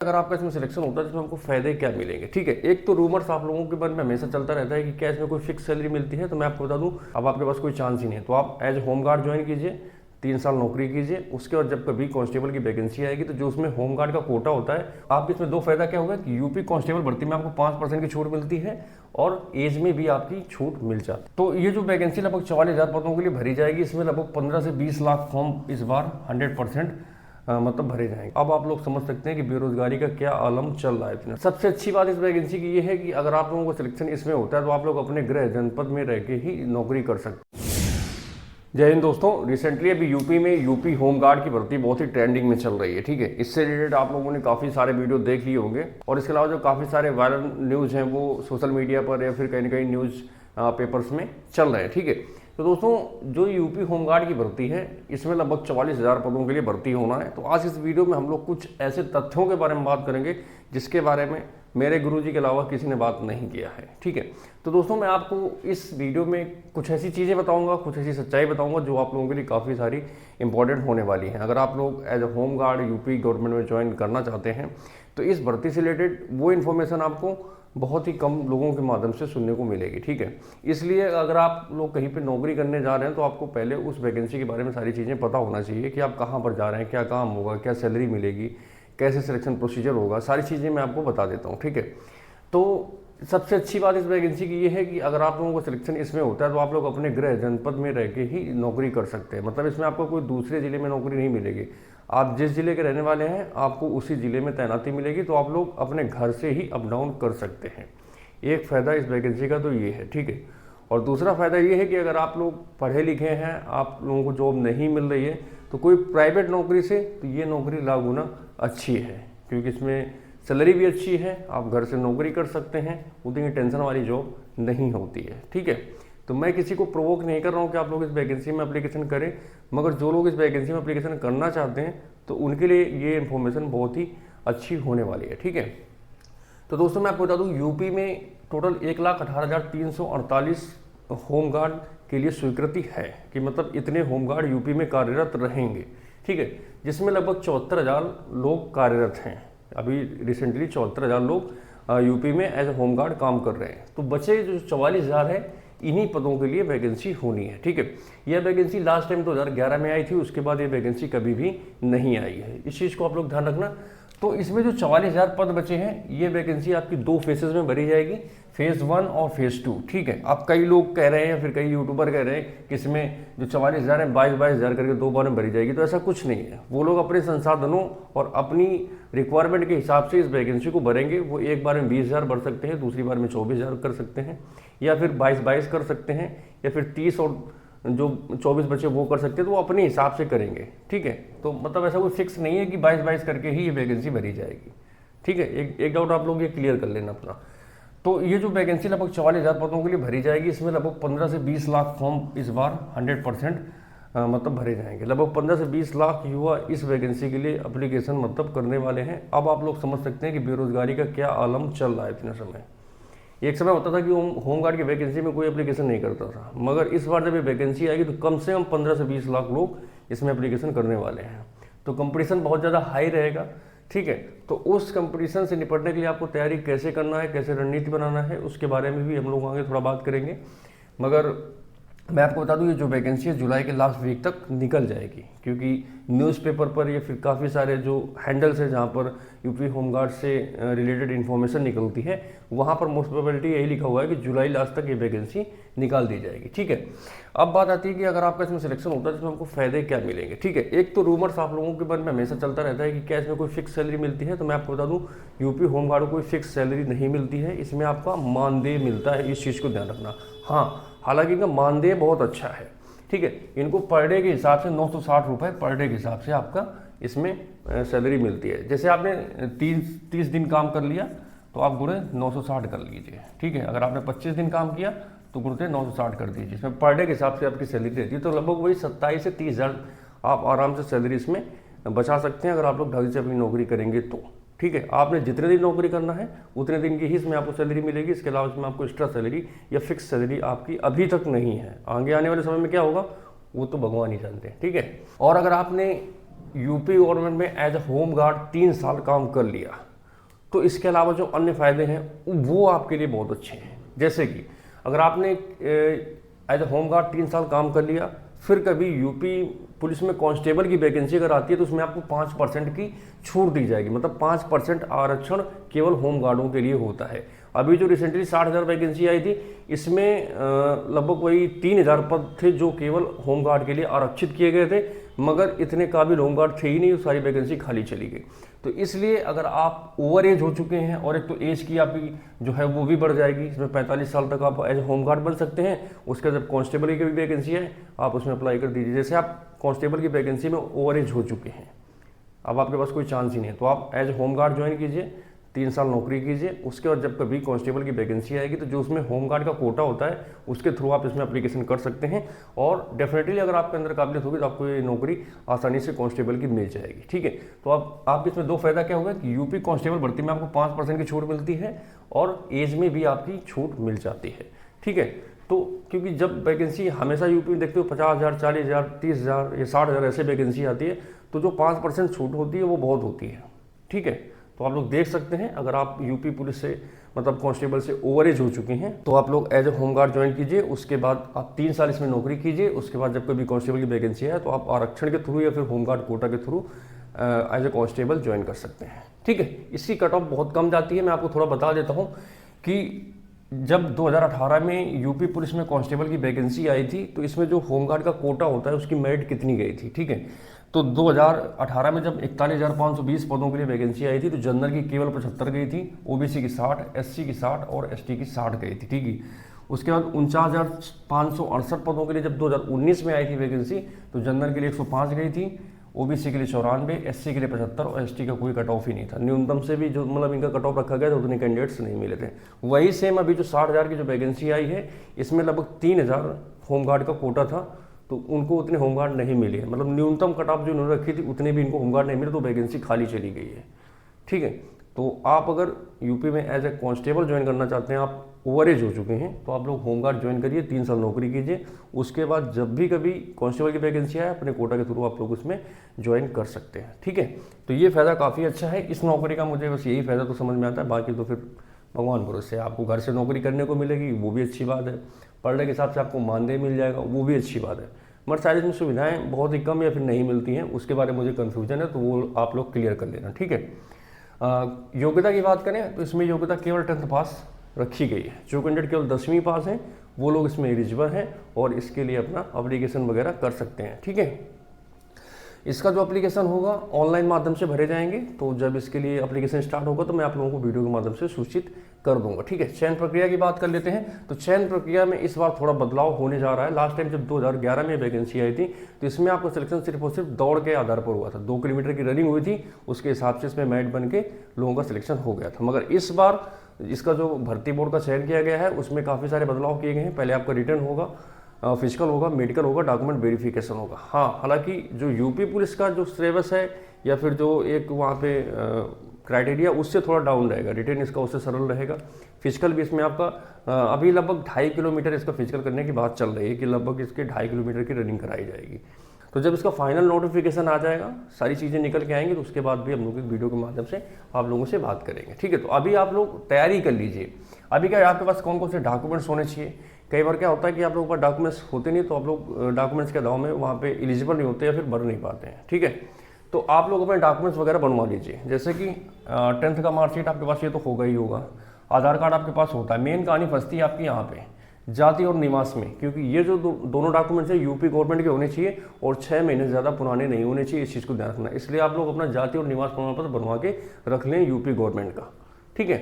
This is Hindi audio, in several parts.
अगर आपका इसमें सिलेक्शन होता है तो इसमें हमको फायदे क्या मिलेंगे। ठीक है, एक तो रूमर्स आप लोगों के मन में हमेशा चलता रहता है कि क्या इसमें कोई फिक्स सैलरी मिलती है। तो मैं आपको बता दूं, अब आपके पास कोई चांस ही नहीं है। तो आप एज होम गार्ड ज्वाइन कीजिए, 3 साल नौकरी कीजिए, उसके बाद जब कभी कांस्टेबल की वैकेंसी आएगी तो जो उसमें होम गार्ड का कोटा होता है, आपके इसमें दो फायदा क्या होगा कि यूपी कांस्टेबल भर्ती में आपको 5% की छूट मिलती है और एज में भी आपकी छूट मिल जाती है। तो ये जो वैकेंसी लगभग 44,000 पदों के लिए भरी जाएगी, इसमें लगभग 15 से 20 लाख फॉर्म इस बार 100% मतलब भरे जाएंगे। अब आप लोग समझ सकते हैं कि बेरोजगारी का क्या आलम चल रहा है। सबसे अच्छी बात इस वैकेंसी की ये है कि अगर आप लोगों को सिलेक्शन इसमें होता है तो आप लोग अपने गृह जनपद में रह के ही नौकरी कर सकते हैं। जय हिंद दोस्तों, रिसेंटली अभी यूपी में यूपी होम गार्ड की भर्ती बहुत ही ट्रेंडिंग में चल रही है। ठीक है, इससे रिलेटेड आप लोगों ने काफ़ी सारे वीडियो देख लिए होंगे और इसके अलावा जो काफ़ी सारे वायरल न्यूज़ हैं वो सोशल मीडिया पर या फिर कहीं ना कहीं न्यूज़ पेपर्स में चल रहे हैं। ठीक है, तो दोस्तों जो यूपी होमगार्ड की भर्ती है इसमें लगभग 44,000 पदों के लिए भर्ती होना है। तो आज इस वीडियो में हम लोग कुछ ऐसे तथ्यों के बारे में बात करेंगे जिसके बारे में मेरे गुरुजी के अलावा किसी ने बात नहीं किया है। ठीक है, तो दोस्तों मैं आपको इस वीडियो में कुछ ऐसी चीज़ें बताऊंगा, कुछ ऐसी सच्चाई बताऊंगा जो आप लोगों के लिए काफ़ी सारी इंपॉर्टेंट होने वाली हैं। अगर आप लोग as a home guard UP government में ज्वाइन करना चाहते हैं तो इस भर्ती से रिलेटेड वो इन्फॉर्मेशन आपको बहुत ही कम लोगों के माध्यम से सुनने को मिलेगी। ठीक है, इसलिए अगर आप लोग कहीं पे नौकरी करने जा रहे हैं तो आपको पहले उस वैकेंसी के बारे में सारी चीज़ें पता होना चाहिए कि आप कहाँ पर जा रहे हैं, क्या काम होगा, क्या सैलरी मिलेगी, कैसे सिलेक्शन प्रोसीजर होगा, सारी चीज़ें मैं आपको बता देता हूँ। ठीक है, तो सबसे अच्छी बात इस वैकेंसी की ये है कि अगर आप लोगों को सिलेक्शन इसमें होता है तो आप लोग अपने गृह जनपद में रह के ही नौकरी कर सकते हैं। मतलब इसमें आपको कोई दूसरे ज़िले में नौकरी नहीं मिलेगी। आप जिस ज़िले के रहने वाले हैं आपको उसी ज़िले में तैनाती मिलेगी, तो आप लोग अपने घर से ही अप डाउन कर सकते हैं। एक फ़ायदा इस वैकेंसी का तो ये है। ठीक है, और दूसरा फ़ायदा ये है कि अगर आप लोग पढ़े लिखे हैं, आप लोगों को जॉब नहीं मिल रही है तो कोई प्राइवेट नौकरी से तो ये नौकरी लाख गुना अच्छी है, क्योंकि इसमें सैलरी भी अच्छी है, आप घर से नौकरी कर सकते हैं, उतनी टेंशन वाली जॉब नहीं होती है। ठीक है, तो मैं किसी को प्रोवोक नहीं कर रहा हूँ कि आप लोग इस वैकेंसी में एप्लीकेशन करें, मगर जो लोग इस वैकेंसी में एप्लीकेशन करना चाहते हैं तो उनके लिए ये इन्फॉर्मेशन बहुत ही अच्छी होने वाली है। ठीक है, तो दोस्तों मैं आपको बता दूं यूपी में टोटल 1,18,348 होम गार्ड के लिए स्वीकृति है कि मतलब इतने होम गार्ड यूपी में कार्यरत रहेंगे। ठीक है, जिसमें लगभग 74,000 लोग कार्यरत हैं। अभी रिसेंटली 74,000 लोग यूपी में एज ए होम गार्ड काम कर रहे हैं। तो बचे जो 44,000 है इन्हीं पदों के लिए वैकेंसी होनी है। ठीक है, यह वैकेंसी लास्ट टाइम 2011 में आई थी, उसके बाद ये वैकेंसी कभी भी नहीं आई है। इस चीज़ को आप लोग ध्यान रखना। तो इसमें जो 44,000 पद बचे हैं ये वैकेंसी आपकी 2 फेजेस में भरी जाएगी, फेज़ 1 और फेज़ 2। ठीक है, अब कई लोग कह रहे हैं या फिर कई यूट्यूबर कह रहे हैं कि इसमें जो 44,000 है 22,000 करके 2 बार में भरी जाएगी। तो ऐसा कुछ नहीं है। वो लोग अपने संसाधनों और अपनी रिक्वायरमेंट के हिसाब से इस वैकेंसी को भरेंगे। वो एक बार में 20,000 भर सकते हैं, दूसरी बार में 24,000 कर सकते हैं, या फिर 22 कर सकते हैं, या फिर 30 और जो 24 बचे वो कर सकते हैं। तो वो अपने हिसाब से करेंगे। ठीक है, तो मतलब ऐसा कोई फिक्स नहीं है कि 22 करके ही ये वैकेंसी भरी जाएगी। ठीक है, एक डाउट आप लोग ये क्लियर कर लेना अपना। तो ये जो वैकेंसी लगभग 44,000 पदों के लिए भरी जाएगी, इसमें लगभग 15 से 20 लाख फॉर्म इस बार 100% मतलब भरे जाएंगे। लगभग 15 से 20 लाख युवा इस वैकेंसी के लिए एप्लीकेशन मतलब करने वाले हैं। अब आप लोग समझ सकते हैं कि बेरोजगारी का क्या आलम चल रहा है इतने समय। एक समय होता था कि होम गार्ड की वैकेंसी में कोई एप्लीकेशन नहीं करता था, मगर इस बार जब ये वैकेंसी आएगी तो कम से कम 15 से 20 लाख लोग इसमें एप्लीकेशन करने वाले हैं। तो कंपटीशन बहुत ज़्यादा हाई रहेगा। ठीक है, तो उस कंपटीशन से निपटने के लिए आपको तैयारी कैसे करना है, कैसे रणनीति बनाना है, उसके बारे में भी हम लोग आगे थोड़ा बात करेंगे। मगर मैं आपको बता दूं ये जो वैकेंसी है जुलाई के लास्ट वीक तक निकल जाएगी, क्योंकि न्यूज़पेपर पर या फिर काफ़ी सारे जो हैंडल्स है जहां पर यूपी होमगार्ड से रिलेटेड इन्फॉर्मेशन निकलती है वहां पर मोस्ट प्रोबेबिलिटी यही लिखा हुआ है कि जुलाई लास्ट तक ये वैकेंसी निकाल दी जाएगी। ठीक है, अब बात आती है कि अगर आपका इसमें सिलेक्शन होता है तो इसमें हमको फायदे क्या मिलेंगे। ठीक है, एक तो रूमर्स आप लोगों के मन में हमेशा चलता रहता है कि क्या इसमें कोई फिक्स सैलरी मिलती है। तो मैं आपको बता दूं यूपी होमगार्ड को कोई फिक्स सैलरी नहीं मिलती है, इसमें आपका मानदेय मिलता है। इस चीज़ को ध्यान रखना। हाँ, हालांकि इनका मानदेय बहुत अच्छा है। ठीक है, इनको पर डे के हिसाब से 960 रुपये पर डे के हिसाब से आपका इसमें सैलरी मिलती है। जैसे आपने 30 दिन काम कर लिया तो आप गुणे 960 कर लीजिए। ठीक है, अगर आपने 25 दिन काम किया तो गुणे 960 कर दीजिए। इसमें पर डे के हिसाब से आपकी सैलरी रहती है। तो लगभग वही 27 से 30,000 आप आराम से सैलरी इसमें बचा सकते हैं अगर आप लोग ढंग से अपनी नौकरी करेंगे तो। ठीक है, आपने जितने दिन नौकरी करना है उतने दिन की ही इसमें आपको सैलरी मिलेगी। इसके अलावा इसमें आपको एक्स्ट्रा सैलरी या फिक्स सैलरी आपकी अभी तक नहीं है। आगे आने वाले समय में क्या होगा वो तो भगवान ही जानते हैं। ठीक है, और अगर आपने यूपी गवर्नमेंट में एज ए होम गार्ड 3 साल काम कर लिया तो इसके अलावा जो अन्य फ़ायदे हैं वो आपके लिए बहुत अच्छे हैं। जैसे कि अगर आपने एज ए होमगार्ड 3 साल काम कर लिया, फिर कभी यूपी पुलिस में कांस्टेबल की वैकेंसी अगर आती है तो उसमें आपको 5% की छूट दी जाएगी। मतलब 5% आरक्षण केवल होमगार्डों के लिए होता है। अभी जो रिसेंटली 60,000 वैकेंसी आई थी, इसमें लगभग वही 3,000 पद थे जो केवल होमगार्ड के लिए आरक्षित किए गए थे, मगर इतने काबिल होमगार्ड थे ही नहीं, सारी वैकेंसी खाली चली गई। तो इसलिए अगर आप ओवर एज हो चुके हैं और एक तो एज की आपकी जो है वो भी बढ़ जाएगी, इसमें 45 साल तक आप एज होमगार्ड बन सकते हैं। उसके जब कांस्टेबल की भी वैकेंसी है आप उसमें अप्लाई कर दीजिए। जैसे आप कांस्टेबल की वैकेंसी में ओवर एज हो चुके हैं, अब आपके पास कोई चांस ही नहीं है, तो आप एज होमगार्ड ज्वाइन कीजिए, 3 साल नौकरी कीजिए। उसके बाद जब कभी कांस्टेबल की वैकेंसी आएगी तो जो उसमें होमगार्ड का कोटा होता है उसके थ्रू आप इसमें एप्लीकेशन कर सकते हैं, और डेफिनेटली अगर आपके अंदर काबिलियत होगी तो आपको ये नौकरी आसानी से कांस्टेबल की मिल जाएगी। ठीक है, तो अब आपके इसमें 2 फायदा क्या होगा कि यूपी कांस्टेबल भर्ती में आपको 5% की छूट मिलती है और एज में भी आपकी छूट मिल जाती है। ठीक है, तो क्योंकि जब वैकेंसी हमेशा यूपी में देखते हो 50,000, 40,000, 30,000 या 60,000 ऐसे वैकेंसी आती है, तो जो 5% छूट होती है वो बहुत होती है। ठीक है, तो आप लोग देख सकते हैं अगर आप यूपी पुलिस से मतलब कांस्टेबल से ओवर एज हो चुके हैं तो आप लोग एज ए होमगार्ड ज्वाइन कीजिए। उसके बाद आप 3 साल इसमें नौकरी कीजिए। उसके बाद जब कभी कांस्टेबल की वैकेंसी है तो आप आरक्षण के थ्रू या फिर होमगार्ड कोटा के through as a constable join कर सकते हैं। ठीक है, इसकी कट ऑफ बहुत कम जाती है। मैं आपको थोड़ा बता देता हूँ कि जब 2018 में यूपी पुलिस में कांस्टेबल की वैकेंसी आई थी तो इसमें जो होमगार्ड का कोटा होता है उसकी मेरिट कितनी गई थी। ठीक है, तो 2018 में जब 41,520 पदों के लिए वैकेंसी आई थी तो जनरल की केवल 75 गई थी, ओबीसी की 60, एससी की 60 और एसटी की 60 गई थी। ठीक है, उसके बाद 49,568 पदों के लिए जब 2019 में आई थी वैकेंसी तो जनरल के लिए 105 गई थी, ओबीसी के लिए 94, एससी के लिए 75 और एसटी का कोई कट ऑफ ही नहीं था। न्यूनतम से भी जो मतलब इनका कट ऑफ रखा गया था उतने कैंडिडेट्स नहीं मिले थे। वही सेम अभी जो 60,000 की जो वैकेंसी आई है इसमें लगभग 3,000 होमगार्ड का कोटा था तो उनको उतने होमगार्ड नहीं मिले हैं। मतलब न्यूनतम कट ऑफ जो उन्होंने रखी थी उतने भी इनको होमगार्ड नहीं मिले तो वैकेंसी खाली चली गई है। ठीक है, तो आप अगर यूपी में एज ए कांस्टेबल ज्वाइन करना चाहते हैं, आप ओवर एज हो चुके हैं तो आप लोग होमगार्ड ज्वाइन करिए, 3 साल नौकरी कीजिए। उसके बाद जब भी कभी कांस्टेबल की वैकेंसी आए अपने कोटा के थ्रू आप लोग उसमें ज्वाइन कर सकते हैं। ठीक है, तो ये फ़ायदा काफ़ी अच्छा है इस नौकरी का। मुझे बस यही फ़ायदा तो समझ में आता है, बाकी तो फिर भगवान भरोसे। आपको घर से नौकरी करने को मिलेगी वो भी अच्छी बात है, पढ़ने के हिसाब से आपको मानदेय मिल जाएगा वो भी अच्छी बात है, मगर शायद इसमें सुविधाएं बहुत ही कम या फिर नहीं मिलती हैं, उसके बारे में मुझे कन्फ्यूजन है तो वो आप लोग क्लियर कर लेना। ठीक है, योग्यता की बात करें तो इसमें योग्यता केवल 10th पास रखी गई है। जो कैंडिडेट केवल 10वीं पास हैं वो लोग इसमें एलिजिबल हैं और इसके लिए अपना एप्लीकेशन वगैरह कर सकते हैं। ठीक है, इसका जो एप्लीकेशन होगा ऑनलाइन माध्यम से भरे जाएंगे, तो जब इसके लिए एप्लीकेशन स्टार्ट होगा तो मैं आप लोगों को वीडियो के माध्यम से सूचित कर दूंगा। ठीक है, चयन प्रक्रिया की बात कर लेते हैं। तो चयन प्रक्रिया में इस बार थोड़ा बदलाव होने जा रहा है। लास्ट टाइम जब 2011 में वैकेंसी आई थी तो इसमें आपका सिलेक्शन सिर्फ और सिर्फ दौड़ के आधार पर हुआ था। 2 किलोमीटर की रनिंग हुई थी, उसके हिसाब से इसमें मेरिट बन के लोगों का सिलेक्शन हो गया था। मगर इस बार इसका जो भर्ती बोर्ड का चयन किया गया है उसमें काफ़ी सारे बदलाव किए गए हैं। पहले आपका रिटर्न होगा, फिजिकल होगा, मेडिकल होगा, डॉक्यूमेंट वेरिफिकेशन होगा। हाँ, हालांकि जो यूपी पुलिस का जो सिलेबस है या फिर जो एक वहाँ पे क्राइटेरिया उससे थोड़ा डाउन रहेगा, रिटर्न इसका उससे सरल रहेगा। फिजिकल भी इसमें आपका अभी लगभग 2.5 किलोमीटर इसका फिजिकल करने की बात चल रही है कि लगभग इसके 2.5 किलोमीटर की रनिंग कराई जाएगी। तो जब इसका फाइनल नोटिफिकेशन आ जाएगा, सारी चीज़ें निकल के आएंगी तो उसके बाद भी हम लोग एक वीडियो के माध्यम से आप लोगों से बात करेंगे। ठीक है, तो अभी आप लोग तैयारी कर लीजिए। अभी क्या है, आपके पास कौन कौन से डॉक्यूमेंट्स होने चाहिए। कई बार क्या होता है कि आप लोगों के पास डॉक्यूमेंट्स होते नहीं तो आप लोग डॉक्यूमेंट्स के अभाव में वहाँ पे एलिजिबल नहीं होते या फिर भर नहीं पाते हैं। ठीक है, तो आप लोग अपने डॉक्यूमेंट्स वगैरह बनवा लीजिए। जैसे कि 10th का मार्कशीट आपके पास ये तो होगा ही होगा, आधार कार्ड आपके पास होता है। मेन कहानी फंसती है आपकी यहाँ पे जाति और निवास में, क्योंकि ये जो दोनों डॉक्यूमेंट्स है यूपी गवर्नमेंट के होने चाहिए और 6 महीने से ज़्यादा पुराने नहीं होने चाहिए। इस चीज़ को ध्यान रखना, इसलिए आप लोग अपना जाति और निवास प्रमाण पत्र बनवा के रख लें यूपी गवर्नमेंट का। ठीक है,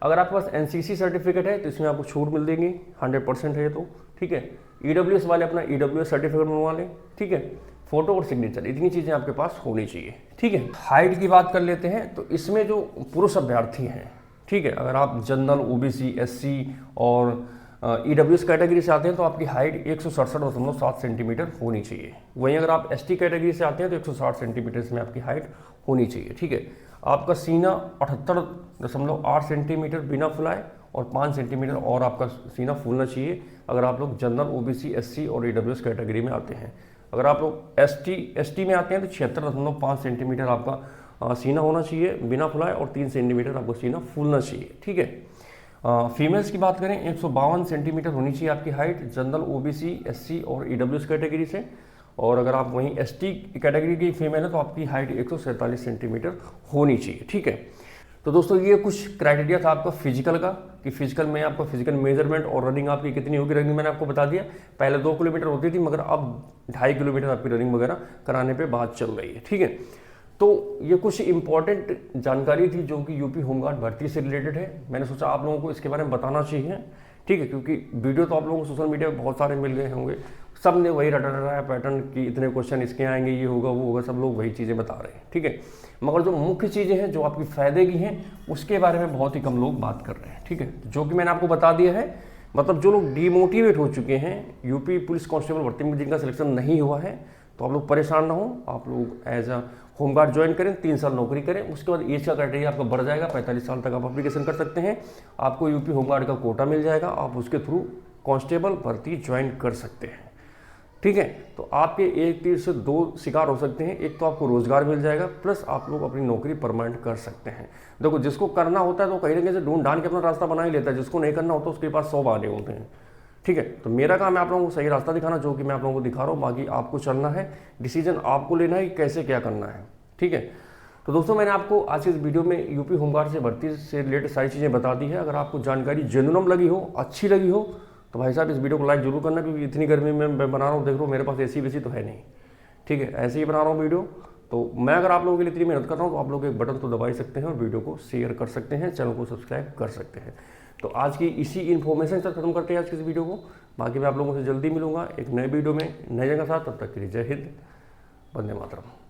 अगर आपके पास एनसीसी सर्टिफिकेट है तो इसमें आपको छूट मिल देगी, 100% है तो। ठीक है, ईडब्ल्यूएस वाले अपना ईडब्ल्यूएस सर्टिफिकेट बनवा लें। ठीक है, फोटो और सिग्नेचर, इतनी चीज़ें आपके पास होनी चाहिए। ठीक है, हाइट की बात कर लेते हैं तो इसमें जो पुरुष अभ्यर्थी हैं, ठीक है, अगर आप जनरल, ओबीसी, एससी और ईडब्ल्यूएस कैटेगरी से आते हैं तो आपकी हाइट 167.7 सेंटीमीटर होनी चाहिए। वहीं अगर आप एसटी कैटेगरी से आते हैं तो 160 सेंटीमीटर में आपकी हाइट होनी चाहिए। ठीक है, आपका सीना 78.8 सेंटीमीटर बिना फुलाए और 5 सेंटीमीटर और आपका सीना फूलना चाहिए अगर आप लोग जनरल, ओबीसी, एससी और ईडब्ल्यूएस कैटेगरी में आते हैं। अगर आप लोग एसटी में आते हैं तो 76.5 सेंटीमीटर आपका सीना होना चाहिए बिना फुलाए और 3 सेंटीमीटर आपको सीना फूलना चाहिए, ठीक है। फीमेल्स की बात करें 152 सेंटीमीटर होनी चाहिए आपकी हाइट, जनरल ओबीसी एससी और ईडब्ल्यूएस कैटेगरी से। और अगर आप वहीं एसटी कैटेगरी की फीमेल है तो आपकी हाइट 147 सेंटीमीटर होनी चाहिए, ठीक है। तो दोस्तों ये कुछ क्राइटेरिया था आपका फिजिकल का, कि फिजिकल में आपका फिजिकल मेजरमेंट और रनिंग आपकी कितनी होगी। रनिंग मैंने आपको बता दिया, पहले 2 किलोमीटर होती थी मगर अब 2.5 किलोमीटर आपकी रनिंग वगैरह कराने पे बात चल रही है, ठीक है। तो ये कुछ इंपॉर्टेंट जानकारी थी जो कि यूपी होमगार्ड भर्ती से रिलेटेड है। मैंने सोचा आप लोगों को इसके बारे में बताना चाहिए, ठीक है, क्योंकि वीडियो तो आप लोगों को सोशल मीडिया पे बहुत सारे मिल गए होंगे, सब ने वही रटा रहा है पैटर्न कि इतने क्वेश्चन इसके आएंगे, ये होगा वो होगा, सब लोग वही चीज़ें बता रहे हैं, ठीक है। मगर जो मुख्य चीज़ें हैं जो आपकी फ़ायदे की हैं उसके बारे में बहुत ही कम लोग बात कर रहे हैं, ठीक है। जो कि मैंने आपको बता दिया है, मतलब जो लोग डीमोटिवेट हो चुके हैं यूपी पुलिस कांस्टेबल भर्ती में जिनका सिलेक्शन नहीं हुआ है, तो आप लोग परेशान ना हो, आप लोग एज अ होमगार्ड ज्वाइन करें, 3 साल नौकरी करें, उसके बाद एज का क्राइटेरिया आपका बढ़ जाएगा, 45 साल तक आप एप्लीकेशन कर सकते हैं, आपको यूपी होमगार्ड का कोटा मिल जाएगा, आप उसके थ्रू कांस्टेबल भर्ती ज्वाइन कर सकते हैं, ठीक है। तो आपके एक तीर से 2 शिकार हो सकते हैं, एक तो आपको रोजगार मिल जाएगा प्लस आप लोग अपनी नौकरी परमानेंट कर सकते हैं। देखो जिसको करना होता है तो कहीं ना कहीं से ढूंढ ढांड के अपना रास्ता बना ही लेता है, जिसको नहीं करना होता उसके पास 100 बहाने होते हैं, ठीक है। तो मेरा काम है आप लोगों को सही रास्ता दिखाना, जो कि मैं आप लोगों को दिखा रहा हूँ, बाकी आपको चलना है, डिसीजन आपको लेना है कि कैसे क्या करना है, ठीक है। तो दोस्तों मैंने आपको आज के इस वीडियो में यूपी होमगार्ड से भर्ती से रिलेटेड सारी चीज़ें बता दी है। अगर आपको जानकारी जेन्युइन लगी हो, अच्छी लगी हो, तो भाई साहब इस वीडियो को लाइक जरूर करना, क्योंकि इतनी गर्मी में मैं बना रहा हूँ, देख रहा हूँ मेरे पास एसी वेसी तो है नहीं, ठीक है, ऐसे ही बना रहा हूँ वीडियो। तो मैं अगर आप लोगों के लिए इतनी मेहनत कर रहा हूँ तो आप लोग एक बटन तो दबा ही सकते हैं और वीडियो को शेयर कर सकते हैं, चैनल को सब्सक्राइब कर सकते हैं। तो आज की इसी इन्फॉर्मेशन से खत्म करते हैं आज की इस वीडियो को। बाकी मैं आप लोगों से जल्दी मिलूंगा एक नए वीडियो में नए जगह साथ, तब तक के लिए जय हिंद, वंदे मातरम।